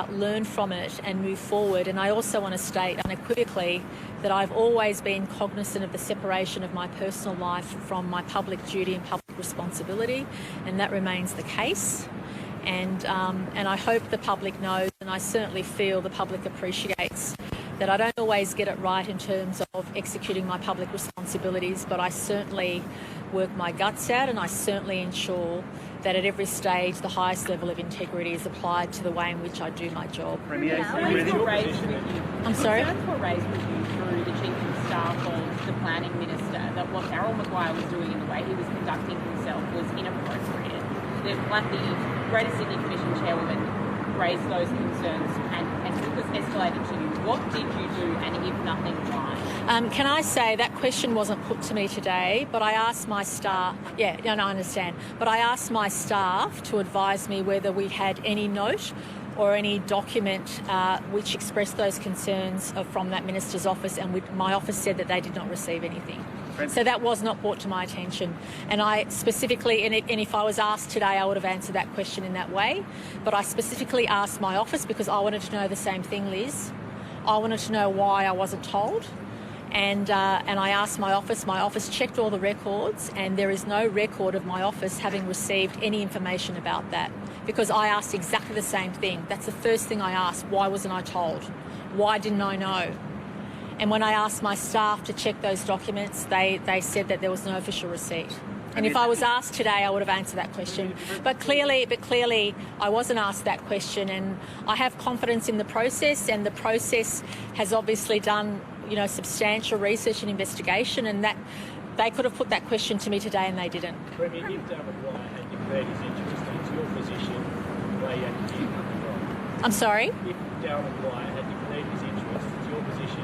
learn from it and move forward. And I also want to state unequivocally that I've always been cognizant of the separation of my personal life from my public duty and public responsibility, and that remains the case. And I hope the public knows, and I certainly feel the public appreciates, that I don't always get it right in terms of executing my public responsibilities, but I certainly work my guts out, and I certainly ensure that at every stage the highest level of integrity is applied to the way in which I do my job. I'm sorry? Concerns were raised with you through the Chief of Staff of the Planning Minister that what Darryl Maguire was doing and the way he was conducting himself was inappropriate. The Greater Sydney Commission Chairwoman raised those concerns and it was escalated to you. What did you do, and if nothing, why? Can I say that question wasn't put to me today, but I asked my staff, I understand, but I asked my staff to advise me whether we had any note or any document which expressed those concerns from that minister's office, and my office said that they did not receive anything. So that was not brought to my attention. And I specifically, and if I was asked today, I would have answered that question in that way. But I specifically asked my office because I wanted to know the same thing, Liz. I wanted to know why I wasn't told. And I asked my office checked all the records, and there is no record of my office having received any information about that, because I asked exactly the same thing. That's the first thing I asked. Why wasn't I told? Why didn't I know? And when I asked my staff to check those documents, they said that there was no official receipt. And if I was asked today, I would have answered that question. But clearly, I wasn't asked that question, and I have confidence in the process, and the process has obviously done, substantial research and investigation, and that they could have put that question to me today, and they didn't. Premier, if Darryl Maguire had declared his interest, it's your position the way you had to do nothing wrong. I'm sorry? If Darryl Maguire had declared his interest, it's your position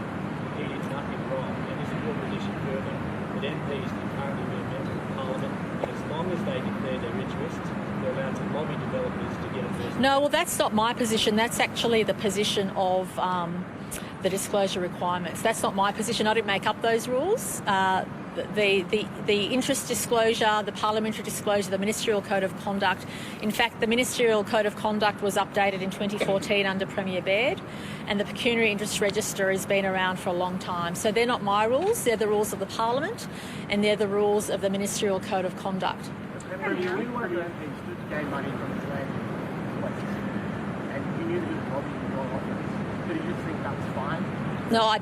he did nothing wrong, and is it your position further that MPs can currently be a member of Parliament, and as long as they declare their interest, they're allowed to lobby developers to get a first? No, well, that's not my position. That's actually the position of the disclosure requirements. That's not my position. I didn't make up those rules. The interest disclosure, the parliamentary disclosure, the ministerial code of conduct. In fact, the ministerial code of conduct was updated in 2014 under Premier Baird, and the pecuniary interest register has been around for a long time. So they're not my rules, they're the rules of the parliament, and they're the rules of the ministerial code of conduct. Premier, we were the MPs stood to gain money from his land and he knew that he was lobbying your office. Did you just think that was fine? No,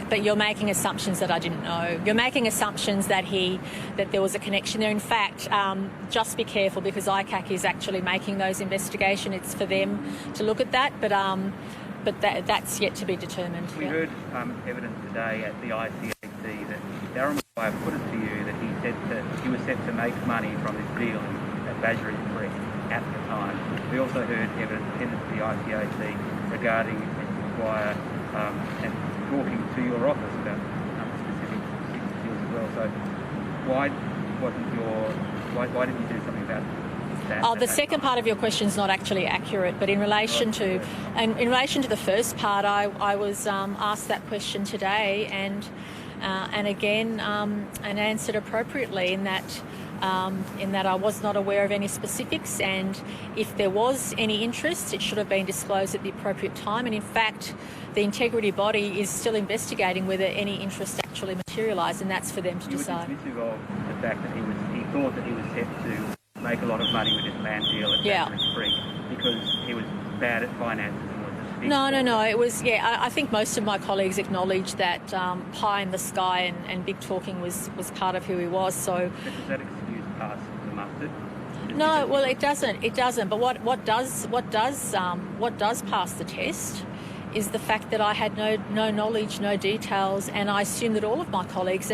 but you're making assumptions that I didn't know. You're making assumptions that there was a connection there. In fact, just be careful, because ICAC is actually making those investigations. It's for them to look at that, but that's yet to be determined. We heard evidence today at the ICAC that Darryl Maguire put it to you that he said that he was set to make money from this deal at Badger Creek at the time. We also heard evidence attended to the ICAC regarding Mr. Maguire and talking to your office about specific deals as well. So why didn't you do something about that? Oh, the second part of your question is not actually accurate, but in relation to the first part, I was asked that question today, and again and answered appropriately in that I was not aware of any specifics, and if there was any interest, it should have been disclosed at the appropriate time. And in fact, the integrity body is still investigating whether any interest actually materialised, and that's for them to decide. You were dismissive of the fact that he thought that he was set to make a lot of money with his land deal at Badger Creek because he was bad at finances. No. It was, I think most of my colleagues acknowledged that pie in the sky and big talking was part of who he was. So does that excuse part registered? No, well, it doesn't. It doesn't. But what does pass the test is the fact that I had no knowledge, no details, and I assume that all of my colleagues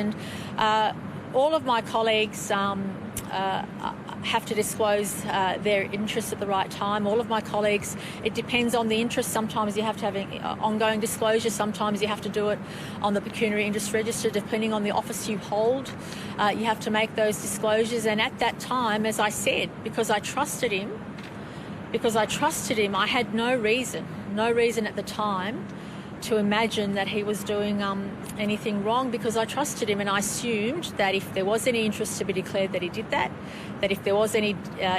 have to disclose their interests at the right time. All of my colleagues, it depends on the interest. Sometimes you have to have ongoing disclosure. Sometimes you have to do it on the pecuniary interest register, depending on the office you hold. You have to make those disclosures. And at that time, as I said, because I trusted him, I had no reason at the time to imagine that he was doing anything wrong, because I trusted him, and I assumed that if there was any interest to be declared, that he did that if there was any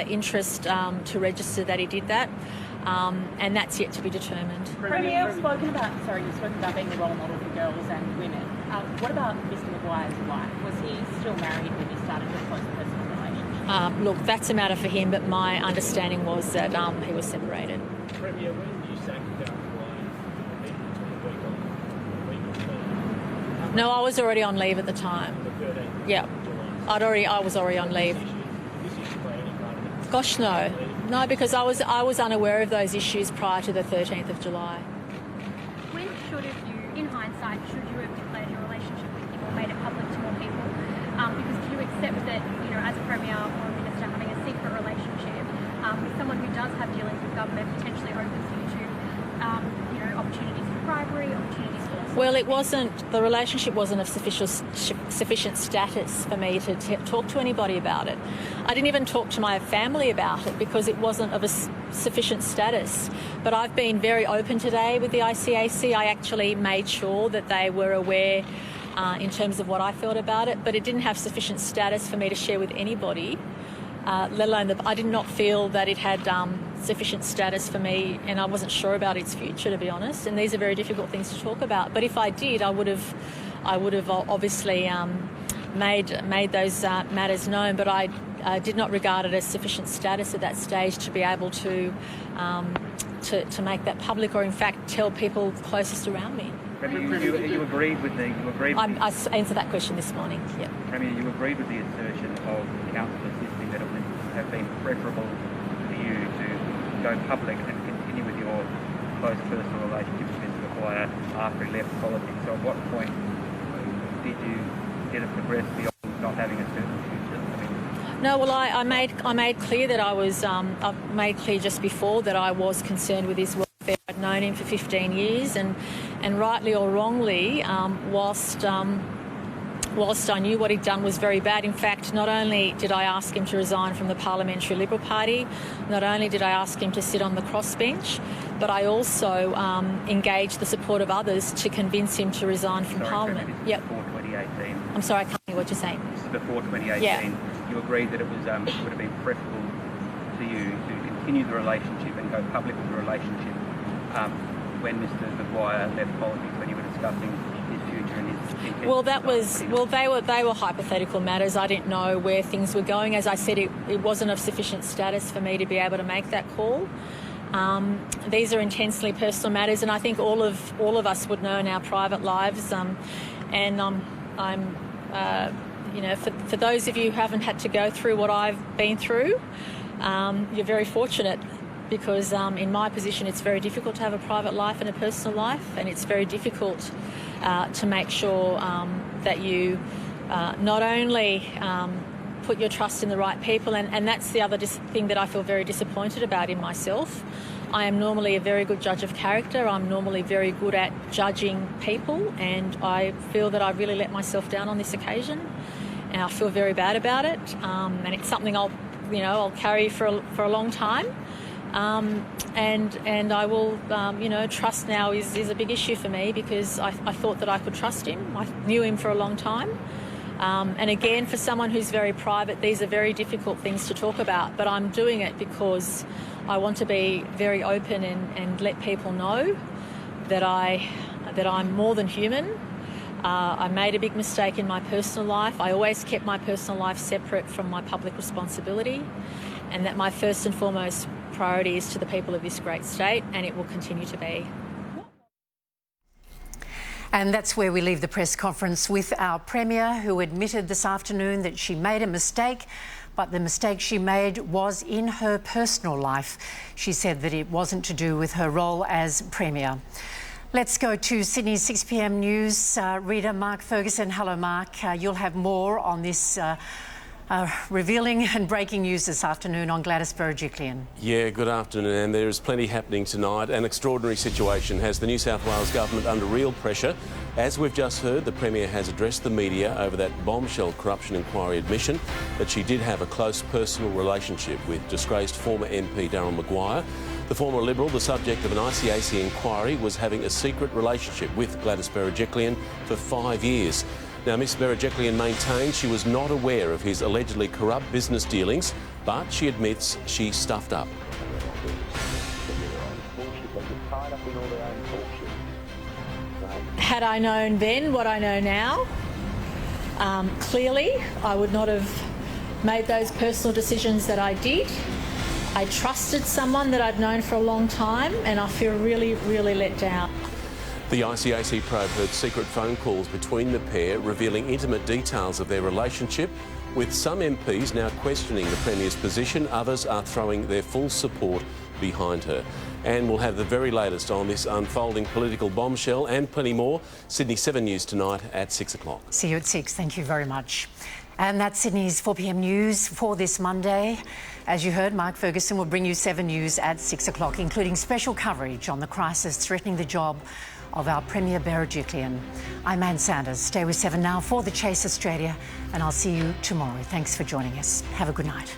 interest to register, that he did that, and that's yet to be determined. Premier, you've spoken about being the role model for girls and women. What about Mr Maguire's wife? Was he still married when you started a close personal relationship? Look, that's a matter for him, but my understanding was that he was separated. Premier, when you sacked No, I was already on leave at the time. Yeah, I was already on leave. Gosh, no, because I was unaware of those issues prior to the 13th of July. When should have you, in hindsight, should you have declared your relationship with him or made it public to more people? Because do you accept that, as a Premier or a Minister, having a secret relationship with someone who does have dealings with government potentially opens you to, opportunities for bribery, opportunities for... Well, the relationship wasn't of sufficient status for me to talk to anybody about it. I didn't even talk to my family about it because it wasn't of a sufficient status. But I've been very open today with the ICAC. I actually made sure that they were aware in terms of what I felt about it, but it didn't have sufficient status for me to share with anybody, let alone I did not feel that it had sufficient status for me, and I wasn't sure about its future, to be honest. And these are very difficult things to talk about. But if I did, I would have obviously made those matters known. But I did not regard it as sufficient status at that stage to be able to make that public, or in fact tell people closest around me. You agreed with the... I answered that question this morning, yeah. Premier, you agreed with the assertion of counsel assisting that it would have been preferable for you to go public and continue with your close personal relationship with Mr Maguire after he left politics. So at what point did it progress beyond not having a certain future? No, well, I made clear that I've made clear just before that I was concerned with his welfare. I'd known him for 15 years, and rightly or wrongly, whilst I knew what he'd done was very bad. In fact, not only did I ask him to resign from the Parliamentary Liberal Party, not only did I ask him to sit on the crossbench, but I also engaged the support of others to convince him to resign from Parliament. Yep. Before 2018. I'm sorry, I can't hear what you're saying. This is before 2018. Yeah. You agreed that it would have been preferable to you to continue the relationship and go public with the relationship when Mr Maguire left politics, when you were discussing his future and his intentions. They were hypothetical matters. I didn't know where things were going. As I said, it wasn't of sufficient status for me to be able to make that call. These are intensely personal matters, and I think all of us would know in our private lives. For those of you who haven't had to go through what I've been through, you're very fortunate. Because in my position, it's very difficult to have a private life and a personal life, and it's very difficult to make sure that you not only put your trust in the right people, and that's the other thing that I feel very disappointed about in myself. I am normally a very good judge of character. I'm normally very good at judging people, and I feel that I really let myself down on this occasion, and I feel very bad about it. And it's something I'll carry for a long time. And I will, trust now is a big issue for me, because I thought that I could trust him. I knew him for a long time. And again, for someone who's very private, these are very difficult things to talk about. But I'm doing it because I want to be very open and let people know that I'm more than human. I made a big mistake in my personal life. I always kept my personal life separate from my public responsibility, and that my first and foremost priority is to the people of this great state, and it will continue to be. And that's where we leave the press conference with our Premier, who admitted this afternoon that she made a mistake but the mistake she made was in her personal life. She said that it wasn't to do with her role as Premier. Let's go to Sydney's 6 p.m. news. Reader Mark Ferguson. Hello, Mark. You'll have more on this revealing and breaking news this afternoon on Gladys Berejiklian. Yeah, good afternoon, and there is plenty happening tonight. An extraordinary situation has the New South Wales government under real pressure. As we've just heard, the Premier has addressed the media over that bombshell corruption inquiry admission that she did have a close personal relationship with disgraced former MP Darryl Maguire. The former Liberal, the subject of an ICAC inquiry, was having a secret relationship with Gladys Berejiklian for 5 years. Now, Miss Berejiklian maintained she was not aware of his allegedly corrupt business dealings, but she admits she stuffed up. Had I known then what I know now, clearly I would not have made those personal decisions that I did. I trusted someone that I'd known for a long time, and I feel really, really let down. The ICAC probe heard secret phone calls between the pair, revealing intimate details of their relationship, with some MPs now questioning the Premier's position. Others are throwing their full support behind her. And we'll have the very latest on this unfolding political bombshell and plenty more. Sydney 7 News tonight at 6 o'clock. See you at 6. Thank you very much. And that's Sydney's 4 p.m. news for this Monday. As you heard, Mark Ferguson will bring you 7 News at 6 o'clock, including special coverage on the crisis threatening the job of our Premier Berejiklian. I'm Ann Sanders. Stay with 7 Now for The Chase Australia, and I'll see you tomorrow. Thanks for joining us. Have a good night.